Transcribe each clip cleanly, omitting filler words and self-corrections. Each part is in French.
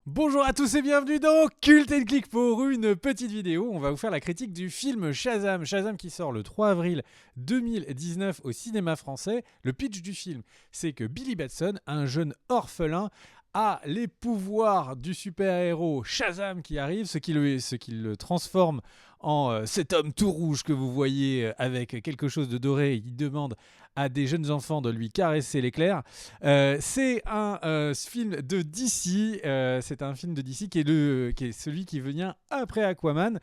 Bonjour à tous et bienvenue dans Cult & Click pour une petite vidéo. On va vous faire la critique du film Shazam. Shazam qui sort le 3 avril 2019 au cinéma français. Le pitch du film, c'est que Billy Batson, un jeune orphelin, a les pouvoirs du super-héros Shazam qui arrive, ce qui le transforme en cet homme tout rouge que vous voyez avec quelque chose de doré. Il demande à des jeunes enfants de lui caresser l'éclair. C'est un film de DC. C'est un film de DC qui est celui qui vient après Aquaman.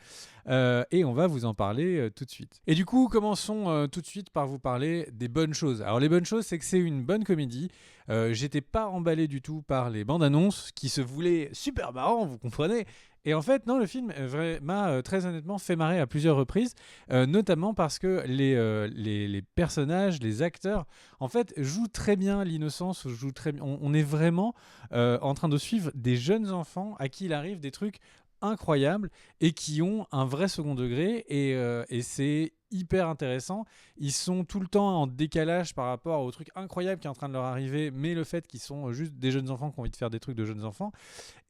Et on va vous en parler tout de suite. Et du coup, commençons tout de suite par vous parler des bonnes choses. Alors les bonnes choses, c'est que c'est une bonne comédie. J'étais pas emballé du tout par les bandes annonces qui se voulaient super marrants, vous comprenez. Et en fait, non, le film m'a très honnêtement fait marrer à plusieurs reprises, notamment parce que les personnages, les acteurs, en fait, jouent très bien l'innocence, jouent très bien. On est vraiment en train de suivre des jeunes enfants à qui il arrive des trucs incroyables et qui ont un vrai second degré et c'est hyper intéressant. Ils sont tout le temps en décalage par rapport au truc incroyable qui est en train de leur arriver, mais le fait qu'ils sont juste des jeunes enfants qui ont envie de faire des trucs de jeunes enfants.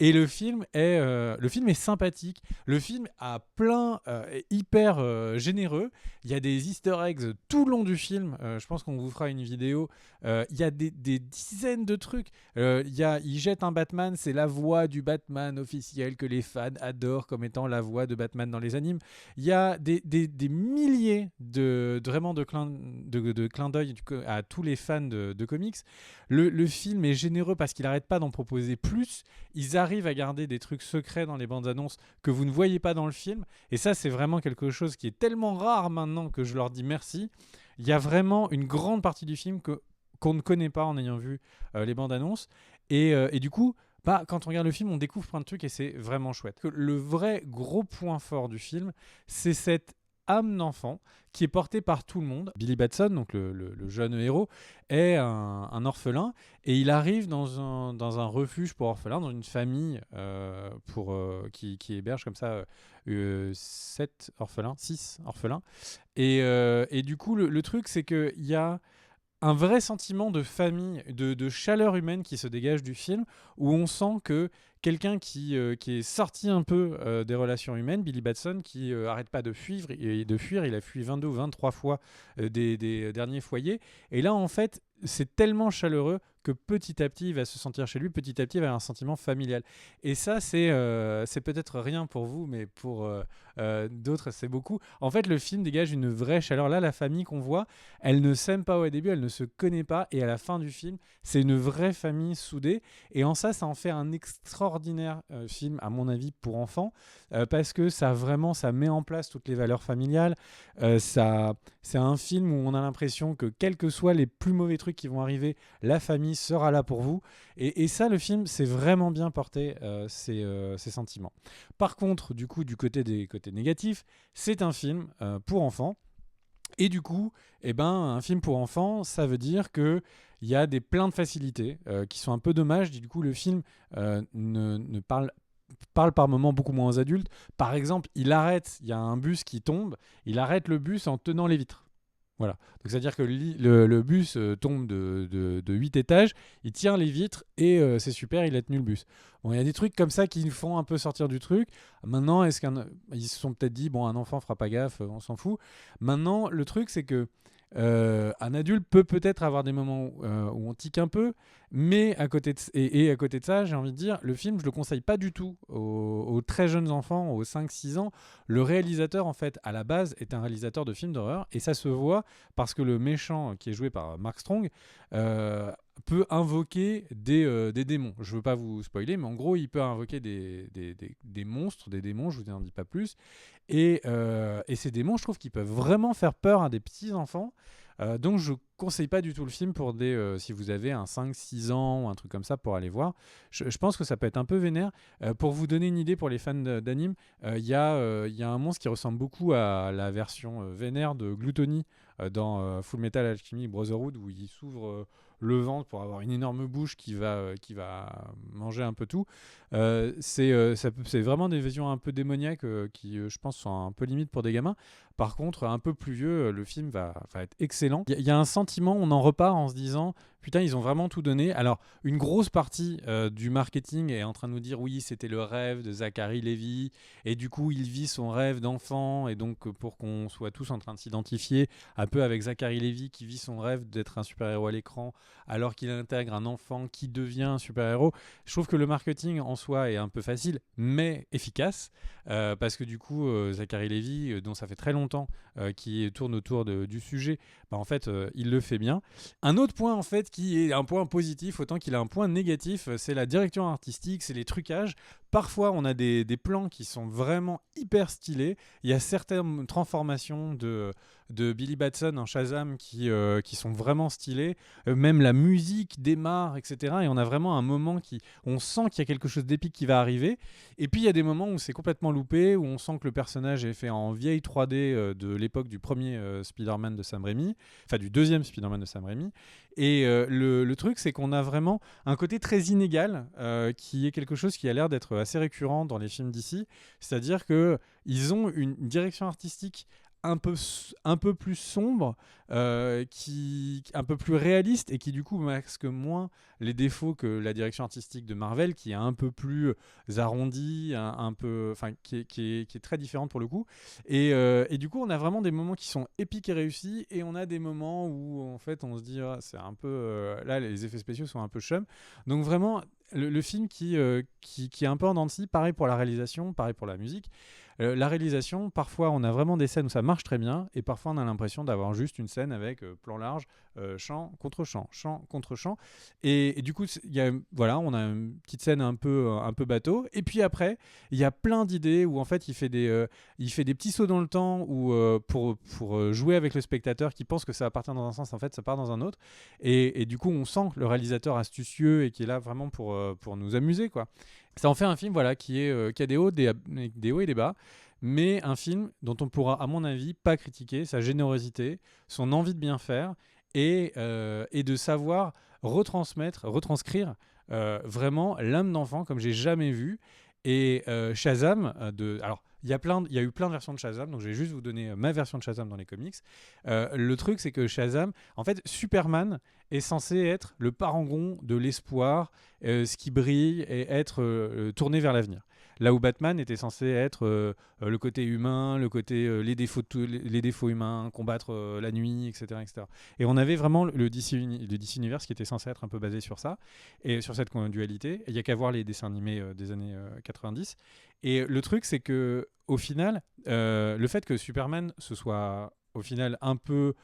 Et le film est sympathique. Le film a plein hyper généreux. Il y a des Easter eggs tout le long du film. Je pense qu'on vous fera une vidéo. Il y a des dizaines de trucs. Il jette un Batman, c'est la voix du Batman officiel que les fans adorent comme étant la voix de Batman dans les animes. Il y a des milliers vraiment de clins d'œil à tous les fans de comics. Le film est généreux parce qu'il n'arrête pas d'en proposer plus. Ils arrivent à garder des trucs secrets dans les bandes annonces que vous ne voyez pas dans le film. Et ça, c'est vraiment quelque chose qui est tellement rare maintenant que je leur dis merci. Il y a vraiment une grande partie du film qu'on ne connaît pas en ayant vu les bandes annonces. Et du coup, quand on regarde le film, on découvre plein de trucs et c'est vraiment chouette. Le vrai gros point fort du film, c'est cette âme d'enfant qui est portée par tout le monde. Billy Batson, donc le jeune héros, est un orphelin et il arrive dans un refuge pour orphelins, dans une famille qui héberge comme ça 6 orphelins. Et du coup, le truc, c'est qu'il y a un vrai sentiment de famille, de chaleur humaine qui se dégage du film, où on sent que quelqu'un qui est sorti un peu des relations humaines, Billy Batson, qui arrête pas de fuir, il a fui 22 ou 23 fois des derniers foyers, et là en fait c'est tellement chaleureux que petit à petit il va se sentir chez lui, petit à petit il va avoir un sentiment familial. Et ça c'est peut-être rien pour vous, mais pour d'autres c'est beaucoup. En fait le film dégage une vraie chaleur. Là la famille qu'on voit, elle ne s'aime pas au début, elle ne se connaît pas, et à la fin du film c'est une vraie famille soudée. Et en ça en fait un extraordinaire film, à mon avis, pour enfants, parce que ça met en place toutes les valeurs familiales. C'est un film où on a l'impression que, quels que soient les plus mauvais trucs qui vont arriver, la famille sera là pour vous. Et ça, le film, c'est vraiment bien porté ces sentiments. Par contre, du coup, du côté des côtés négatifs, c'est un film pour enfants. Et du coup, un film pour enfants, ça veut dire que il y a plein de facilités qui sont un peu dommages. Du coup, le film ne parle par moments beaucoup moins aux adultes. Par exemple, il y a un bus qui tombe, il arrête le bus en tenant les vitres. Voilà. Donc, c'est-à-dire que le bus tombe de 8 étages, il tient les vitres et c'est super, il a tenu le bus. Bon, il y a des trucs comme ça qui nous font un peu sortir du truc. Maintenant, ils se sont peut-être dit, bon, un enfant fera pas gaffe, on s'en fout. Maintenant, le truc, c'est que un adulte peut peut-être avoir des moments où on tique un peu, mais à côté de ça, j'ai envie de dire, le film, je le conseille pas du tout aux très jeunes enfants, aux 5-6 ans. Le réalisateur, en fait, à la base, est un réalisateur de films d'horreur, et ça se voit parce que le méchant, qui est joué par Mark Strong, peut invoquer des démons. Je veux pas vous spoiler, mais en gros, il peut invoquer des monstres, des démons, je vous en dis pas plus. Et ces démons, je trouve qu'ils peuvent vraiment faire peur à des petits enfants. Donc je conseille pas du tout le film pour si vous avez un 5-6 ans ou un truc comme ça pour aller voir. Je pense que ça peut être un peu vénère. Pour vous donner une idée pour les fans d'anime, il y a un monstre qui ressemble beaucoup à la version vénère de Gluttony dans Full Metal Alchemy Brotherhood, où il s'ouvre le ventre pour avoir une énorme bouche qui va manger un peu tout. C'est vraiment des visions un peu démoniaques qui, je pense, sont un peu limite pour des gamins. Par contre, un peu plus vieux, le film va être excellent. Il y a un sentiment, on en repart en se disant putain, ils ont vraiment tout donné. Alors, une grosse partie du marketing est en train de nous dire oui, c'était le rêve de Zachary Levi, et du coup, il vit son rêve d'enfant, et donc pour qu'on soit tous en train de s'identifier un peu avec Zachary Levi qui vit son rêve d'être un super-héros à l'écran, alors qu'il intègre un enfant qui devient un super-héros. Je trouve que le marketing en soi est un peu facile, mais efficace, parce que du coup, Zachary Levi, dont ça fait très longtemps qu'il tourne autour du sujet, bah, en fait, il le fait bien. Un autre point, en fait, qui est un point positif, autant qu'il a un point négatif, c'est la direction artistique, c'est les trucages. Parfois, on a des plans qui sont vraiment hyper stylés. Il y a certaines transformations de Billy Batson en Shazam qui sont vraiment stylées. Même la musique démarre, etc. Et on a vraiment un moment on sent qu'il y a quelque chose d'épique qui va arriver. Et puis, il y a des moments où c'est complètement loupé, où on sent que le personnage est fait en vieille 3D de l'époque du premier Spider-Man de Sam Raimi, enfin du deuxième Spider-Man de Sam Raimi. Et le truc, c'est qu'on a vraiment un côté très inégal, qui est quelque chose qui a l'air d'être assez récurrent dans les films d'ici. C'est-à-dire qu'ils ont une direction artistique un peu plus sombre, un peu plus réaliste et qui du coup masque moins les défauts que la direction artistique de Marvel, qui est un peu plus arrondie, qui est très différente pour le coup. Et du coup, on a vraiment des moments qui sont épiques et réussis, et on a des moments où en fait on se dit c'est un peu là les effets spéciaux sont un peu chum. Donc vraiment le film qui est un peu en dents de scie. Pareil pour la réalisation, pareil pour la musique. La réalisation, parfois on a vraiment des scènes où ça marche très bien, et parfois on a l'impression d'avoir juste une scène avec plan large, champ contre champ, champ contre champ, et du coup voilà, on a une petite scène un peu bateau, et puis après il y a plein d'idées où en fait il fait des petits sauts dans le temps pour jouer avec le spectateur qui pense que ça va partir dans un sens, en fait ça part dans un autre, et du coup on sent le réalisateur astucieux et qui est là vraiment pour nous amuser, quoi. Ça en fait un film, voilà, qui a des hauts et des bas, mais un film dont on pourra, à mon avis, pas critiquer sa générosité, son envie de bien faire, et de savoir retranscrire vraiment l'âme d'enfant comme j'ai jamais vu. Et Shazam, alors il y a eu plein de versions de Shazam, donc je vais juste vous donner ma version de Shazam dans les comics. Le truc, c'est que Shazam, en fait, Superman est censé être le parangon de l'espoir, ce qui brille, et être tourné vers l'avenir. Là où Batman était censé être le côté humain, le côté les défauts humains, combattre la nuit, etc., etc. Et on avait vraiment le DC Universe qui était censé être un peu basé sur ça, et sur cette dualité. Il n'y a qu'à voir les dessins animés des années 90. Et le truc, c'est que au final, le fait que Superman se soit au final un peu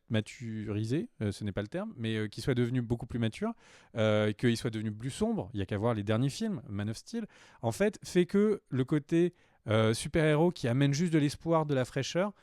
maturisé, ce n'est pas le terme, mais qu'il soit devenu beaucoup plus mature, qu'il soit devenu plus sombre, il n'y a qu'à voir les derniers films, Man of Steel, en fait, fait que le côté super-héros qui amène juste de l'espoir, de la fraîcheur,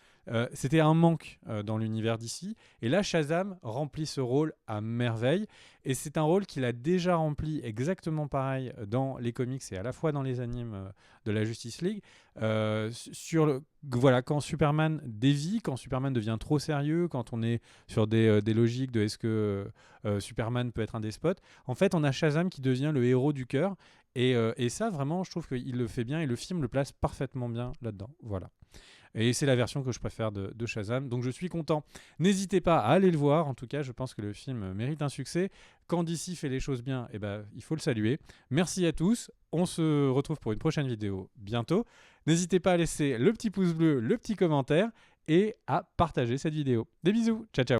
c'était un manque dans l'univers d'ici. Et là, Shazam remplit ce rôle à merveille. Et c'est un rôle qu'il a déjà rempli exactement pareil dans les comics et à la fois dans les animes de la Justice League. Voilà, quand Superman dévie, quand Superman devient trop sérieux, quand on est sur des logiques de est-ce que Superman peut être un despote, en fait, on a Shazam qui devient le héros du cœur. Et ça, vraiment, je trouve qu'il le fait bien et le film le place parfaitement bien là-dedans. Voilà. Et c'est la version que je préfère de Shazam, donc je suis content. N'hésitez pas à aller le voir, en tout cas je pense que le film mérite un succès. Quand DC fait les choses bien, il faut le saluer. Merci à tous, on se retrouve pour une prochaine vidéo bientôt. N'hésitez pas à laisser le petit pouce bleu, le petit commentaire, et à partager cette vidéo. Des bisous, ciao ciao.